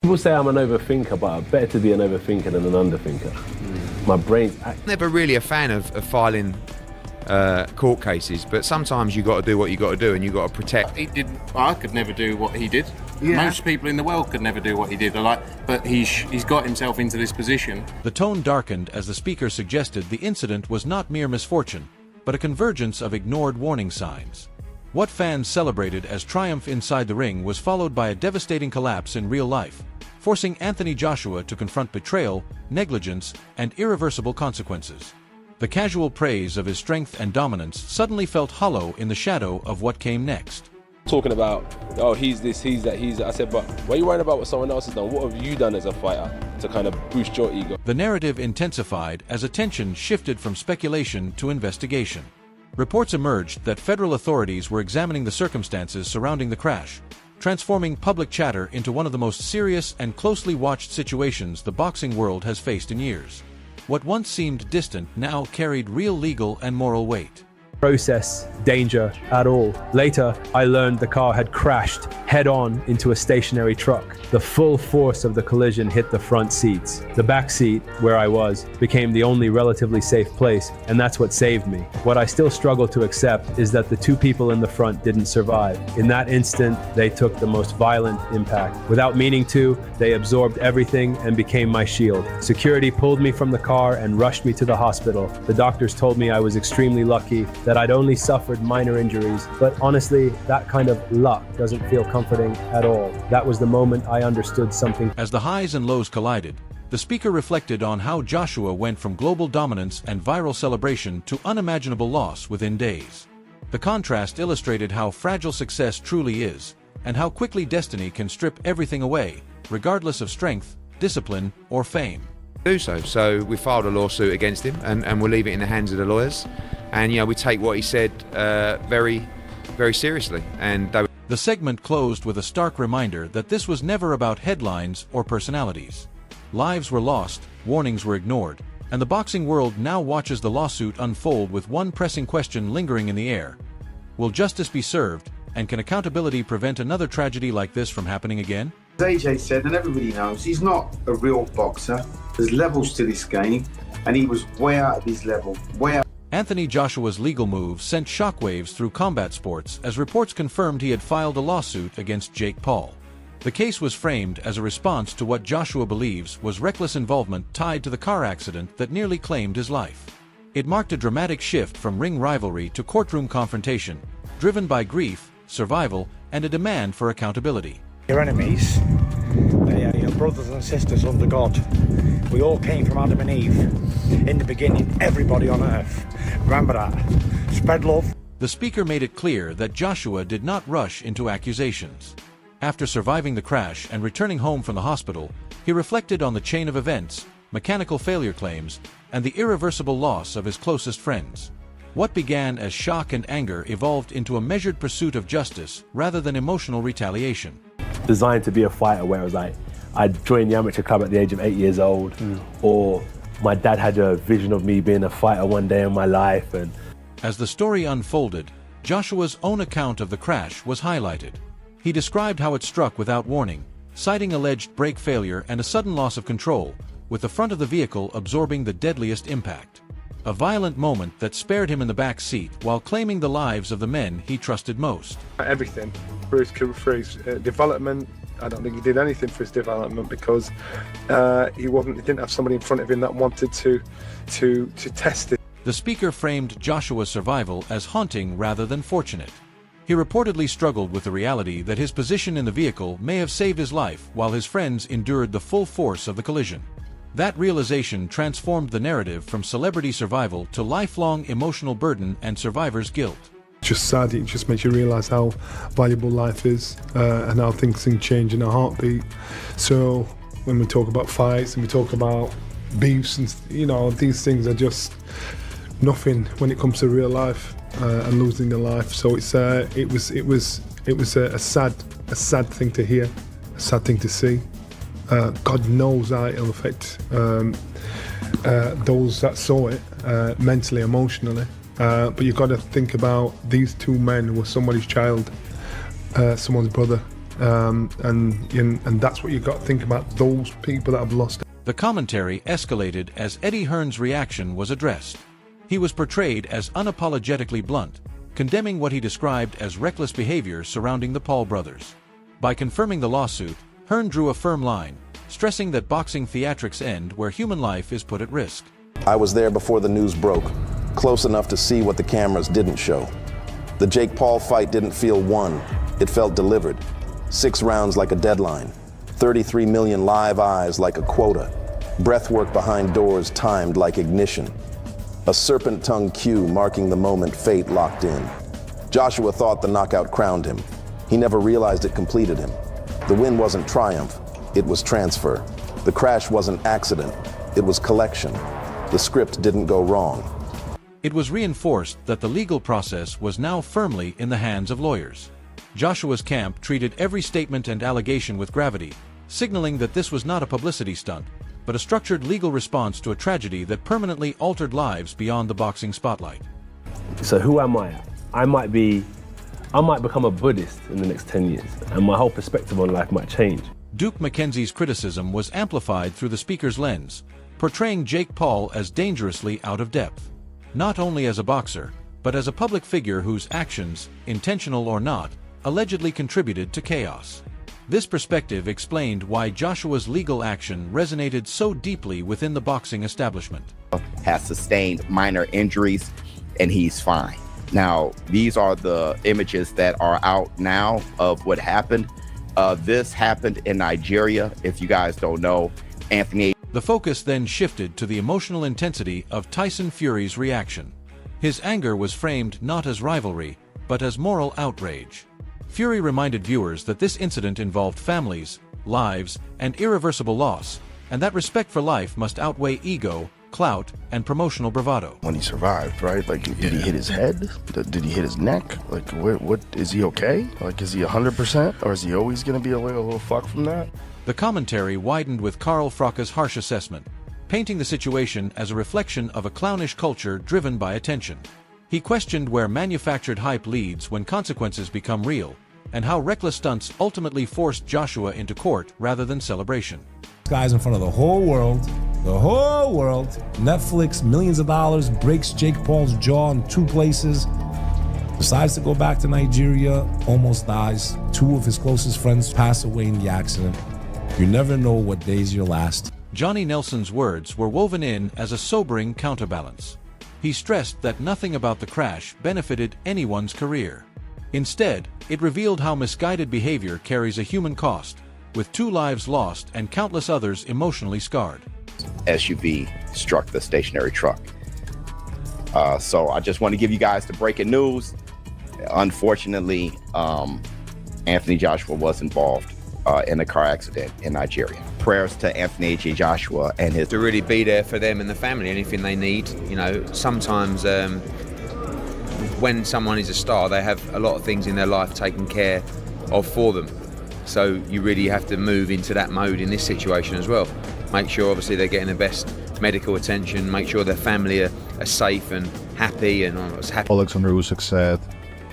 People say I'm an overthinker, but better to be an overthinker than an underthinker. My brain's Never really a fan of filing court cases, but sometimes you got to do what you got to do, and you got to protect. He didn't. I could never do what he did. Yeah. Most people in the world could never do what he did. But he's got himself into this position. The tone darkened as the speaker suggested the incident was not mere misfortune, but a convergence of ignored warning signs. What fans celebrated as triumph inside the ring was followed by a devastating collapse in real life, forcing Anthony Joshua to confront betrayal, negligence, and irreversible consequences. The casual praise of his strength and dominance suddenly felt hollow in the shadow of what came next. talking about, oh, he's this, he's that, he's that. I said, but why are you worrying about what someone else has done? What have you done as a fighter to kind of boost your ego? The narrative intensified as attention shifted from speculation to investigation. Reports emerged that federal authorities were examining the circumstances surrounding the crash, transforming public chatter into one of the most serious and closely watched situations the boxing world has faced in years. What once seemed distant now carried real legal and moral weight. Process danger at all. Later, I learned the car had crashed head-on into a stationary truck. The full force of the collision hit the front seats. The back seat, where I was, became the only relatively safe place, and that's what saved me. What I still struggle to accept is that the two people in the front didn't survive. In that instant, they took the most violent impact. Without meaning to, they absorbed everything and became my shield. Security pulled me from the car and rushed me to the hospital. The doctors told me I was extremely lucky, that I'd only suffered minor injuries, but honestly, that kind of luck doesn't feel comforting at all. That was the moment I understood something. As the highs and lows collided, the speaker reflected on how Joshua went from global dominance and viral celebration to unimaginable loss within days. The contrast illustrated how fragile success truly is, and how quickly destiny can strip everything away, regardless of strength, discipline, or fame. So we filed a lawsuit against him, and we'll leave it in the hands of the lawyers. And we take what he said very, very seriously. And the segment closed with a stark reminder that this was never about headlines or personalities. Lives were lost, warnings were ignored, and the boxing world now watches the lawsuit unfold with one pressing question lingering in the air. Will justice be served, and can accountability prevent another tragedy like this from happening again? As AJ said, and everybody knows, he's not a real boxer. There's levels to this game, and he was way out of his level, way out. Anthony Joshua's legal move sent shockwaves through combat sports as reports confirmed he had filed a lawsuit against Jake Paul. The case was framed as a response to what Joshua believes was reckless involvement tied to the car accident that nearly claimed his life. It marked a dramatic shift from ring rivalry to courtroom confrontation, driven by grief, survival, and a demand for accountability. Your enemies, they are your brothers and sisters under God. We all came from Adam and Eve. In the beginning, everybody on earth. Remember that. Spread love. The speaker made it clear that Joshua did not rush into accusations. After surviving the crash and returning home from the hospital, he reflected on the chain of events, mechanical failure claims, and the irreversible loss of his closest friends. What began as shock and anger evolved into a measured pursuit of justice rather than emotional retaliation. Designed to be a fighter, where it was like, I joined the amateur club at the age of 8 years old, or my dad had a vision of me being a fighter one day in my life. And as the story unfolded, Joshua's own account of the crash was highlighted. He described how it struck without warning, citing alleged brake failure and a sudden loss of control, with the front of the vehicle absorbing the deadliest impact. A violent moment that spared him in the back seat while claiming the lives of the men he trusted most. Everything for his development. I don't think he did anything for his development because he didn't have somebody in front of him that wanted to test it. The speaker framed Joshua's survival as haunting rather than fortunate. He reportedly struggled with the reality that his position in the vehicle may have saved his life while his friends endured the full force of the collision. That realization transformed the narrative from celebrity survival to lifelong emotional burden and survivor's guilt. Just sad, it just makes you realise how valuable life is and how things can change in a heartbeat. So when we talk about fights and we talk about beefs and these things are just nothing when it comes to real life and losing your life. So it was a sad thing to hear, a sad thing to see. God knows how it'll affect those that saw it mentally, emotionally. But you've got to think about these two men who were somebody's child, someone's brother, And that's what you've got to think about, those people that have lost. The commentary escalated as Eddie Hearn's reaction was addressed. He was portrayed as unapologetically blunt, condemning what he described as reckless behavior surrounding the Paul brothers. By confirming the lawsuit, Hearn drew a firm line, stressing that boxing theatrics end where human life is put at risk. I was there before the news broke, close enough to see what the cameras didn't show. The Jake Paul fight didn't feel won, it felt delivered. 6 rounds like a deadline, 33 million live eyes like a quota, breathwork behind doors timed like ignition. A serpent-tongued cue marking the moment fate locked in. Joshua thought the knockout crowned him. He never realized it completed him. The win wasn't triumph, it was transfer. The crash wasn't accident, it was collection. The script didn't go wrong. It was reinforced that the legal process was now firmly in the hands of lawyers. Joshua's camp treated every statement and allegation with gravity, signaling that this was not a publicity stunt, but a structured legal response to a tragedy that permanently altered lives beyond the boxing spotlight. So who am I? I might become a Buddhist in the next 10 years, and my whole perspective on life might change. Duke McKenzie's criticism was amplified through the speaker's lens, portraying Jake Paul as dangerously out of depth. Not only as a boxer, but as a public figure whose actions, intentional or not, allegedly contributed to chaos. This perspective explained why Joshua's legal action resonated so deeply within the boxing establishment. Has sustained minor injuries, and he's fine. Now, these are the images that are out now of what happened. This happened in Nigeria, if you guys don't know. Anthony. The focus then shifted to the emotional intensity of Tyson Fury's reaction. His anger was framed not as rivalry, but as moral outrage. Fury reminded viewers that this incident involved families, lives, and irreversible loss, and that respect for life must outweigh ego, clout, and promotional bravado. When he survived, right? Like, did he hit his head? Did he hit his neck? Like, what is he okay? Like, is he 100%? Or is he always going to be a little fucked from that? The commentary widened with Carl Frocke's harsh assessment, painting the situation as a reflection of a clownish culture driven by attention. He questioned where manufactured hype leads when consequences become real, and how reckless stunts ultimately forced Joshua into court rather than celebration. Guys in front of the whole world, Netflix, millions of dollars, breaks Jake Paul's jaw in 2 places, decides to go back to Nigeria, almost dies. 2 of his closest friends pass away in the accident. You never know what day's your last. Johnny Nelson's words were woven in as a sobering counterbalance. He stressed that nothing about the crash benefited anyone's career. Instead, it revealed how misguided behavior carries a human cost, with 2 lives lost and countless others emotionally scarred. SUV struck the stationary truck. So I just want to give you guys the breaking news. Unfortunately, Anthony Joshua was involved in a car accident in Nigeria. Prayers to Anthony J. Joshua and his... To really be there for them and the family, anything they need. You know, sometimes when someone is a star, they have a lot of things in their life taken care of for them. So you really have to move into that mode in this situation as well. Make sure obviously they're getting the best medical attention, make sure their family are safe and happy and as happy. Alexander Usyk said,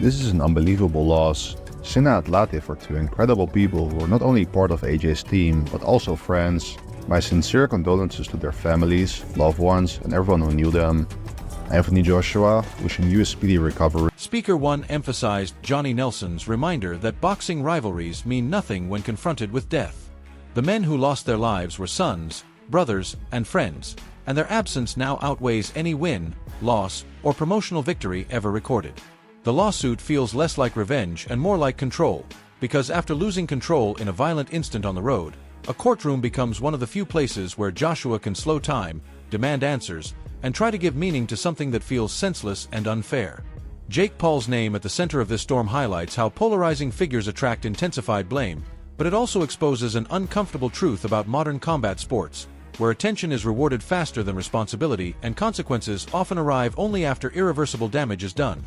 "This is an unbelievable loss. Sinna and Latif are 2 incredible people who were not only part of AJ's team, but also friends. My sincere condolences to their families, loved ones, and everyone who knew them. Anthony Joshua, wishing you a speedy recovery." Speaker 1 emphasized Johnny Nelson's reminder that boxing rivalries mean nothing when confronted with death. The men who lost their lives were sons, brothers, and friends, and their absence now outweighs any win, loss, or promotional victory ever recorded. The lawsuit feels less like revenge and more like control, because after losing control in a violent instant on the road, a courtroom becomes one of the few places where Joshua can slow time, demand answers, and try to give meaning to something that feels senseless and unfair. Jake Paul's name at the center of this storm highlights how polarizing figures attract intensified blame, but it also exposes an uncomfortable truth about modern combat sports, where attention is rewarded faster than responsibility and consequences often arrive only after irreversible damage is done.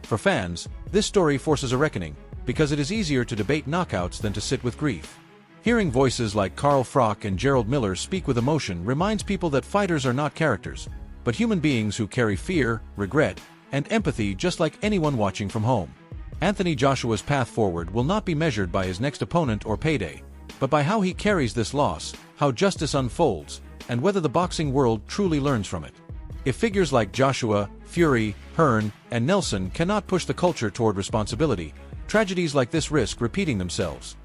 For fans, this story forces a reckoning, because it is easier to debate knockouts than to sit with grief. Hearing voices like Carl Frock and Gerald Miller speak with emotion reminds people that fighters are not characters, but human beings who carry fear, regret, and empathy just like anyone watching from home. Anthony Joshua's path forward will not be measured by his next opponent or payday, but by how he carries this loss, how justice unfolds, and whether the boxing world truly learns from it. If figures like Joshua, Fury, Hearn, and Nelson cannot push the culture toward responsibility, tragedies like this risk repeating themselves.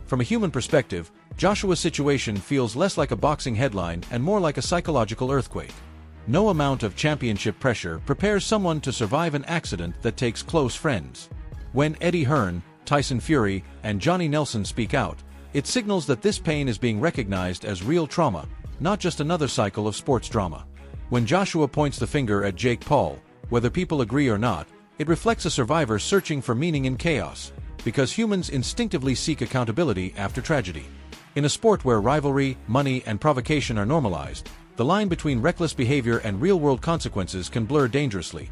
From a human perspective, Joshua's situation feels less like a boxing headline and more like a psychological earthquake. No amount of championship pressure prepares someone to survive an accident that takes close friends. When Eddie Hearn, Tyson Fury, and Johnny Nelson speak out, it signals that this pain is being recognized as real trauma, not just another cycle of sports drama. When Joshua points the finger at Jake Paul, whether people agree or not, it reflects a survivor searching for meaning in chaos, because humans instinctively seek accountability after tragedy. In a sport where rivalry, money, and provocation are normalized, the line between reckless behavior and real-world consequences can blur dangerously.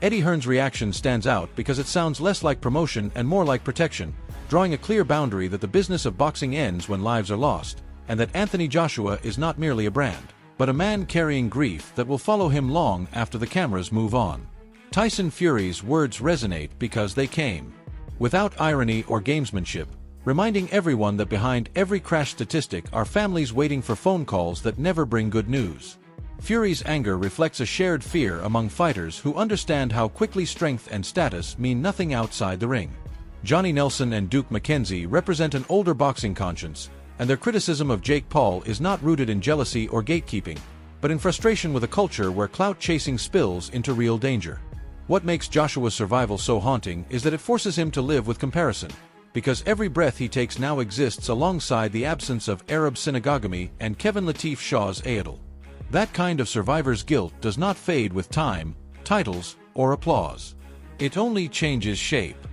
Eddie Hearn's reaction stands out because it sounds less like promotion and more like protection, drawing a clear boundary that the business of boxing ends when lives are lost, and that Anthony Joshua is not merely a brand, but a man carrying grief that will follow him long after the cameras move on. Tyson Fury's words resonate because they came without irony or gamesmanship, reminding everyone that behind every crash statistic are families waiting for phone calls that never bring good news. Fury's anger reflects a shared fear among fighters who understand how quickly strength and status mean nothing outside the ring. Johnny Nelson and Duke McKenzie represent an older boxing conscience, and their criticism of Jake Paul is not rooted in jealousy or gatekeeping, but in frustration with a culture where clout chasing spills into real danger. What makes Joshua's survival so haunting is that it forces him to live with comparison, because every breath he takes now exists alongside the absence of Arab synagogamy and Kevin Latif Shaw's Ayatol. That kind of survivor's guilt does not fade with time, titles, or applause. It only changes shape.